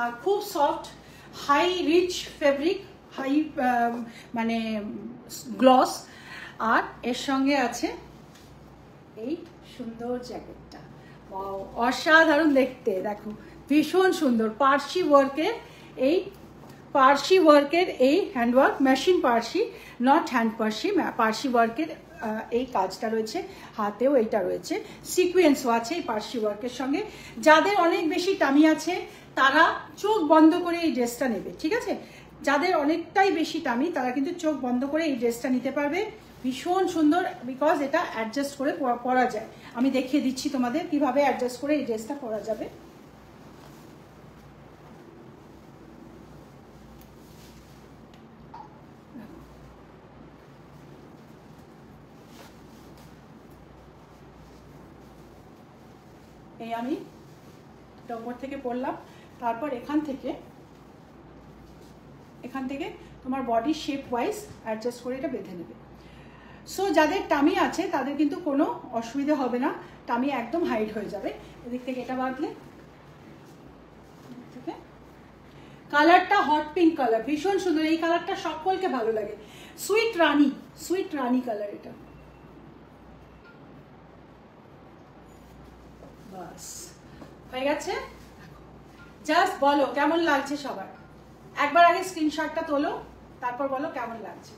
আর খুব soft, high rich fabric, high মানে gloss. আর এর সঙ্গে আছে এই সুন্দর জ্যাকেটটা, অসাধারণ দেখতে, দেখো ভীষণ সুন্দর পার্সি ওয়ার্কের এই handwork, machine Parsi, not hand Parsi, Parsi ওয়ার্কের এই কাজটা রয়েছে, হাতেও এইটা রয়েছে, সিকোয়েন্সও আছে এই পার্সি ওয়ার্কের সঙ্গে। যাদের অনেক বেশি টামি আছে তারা চোখ বন্ধ করে এই ড্রেসটা নেবে, ঠিক আছে? যাদের অনেকটাই বেশি টামি তারা কিন্তু চোখ বন্ধ করে এই ড্রেসটা নিতে পারবে। ভীষণ সুন্দর, বিকজ এটা অ্যাডজাস্ট করে পরা যায়। আমি দেখিয়ে দিচ্ছি তোমাদের কিভাবে অ্যাডজাস্ট করে এই ড্রেসটা পরা যাবে। এই আমি এটা উপর থেকে পরলাম, তারপর এখান থেকে তোমার বডি শেপ ওয়াইজ অ্যাডজাস্ট করে এটা বেঁধে নেবে। সো যাদের টামি আছে তাদের কিন্তু কোনো অসুবিধা হবে না, টামি একদম হাইড হয়ে যাবে। এদিক থেকে এটা বাঁধলে, কালারটা হট পিঙ্ক কালার, ভীষণ সুন্দর। এই কালারটা সকলকে ভালো লাগে, সুইট রানি কালার এটা। বাস হয়ে গেছে। জাস্ট বলো কেমন লাগছে সবার, একবার আগে স্ক্রিনশটটা তোলো, তারপর বলো কেমন লাগছে।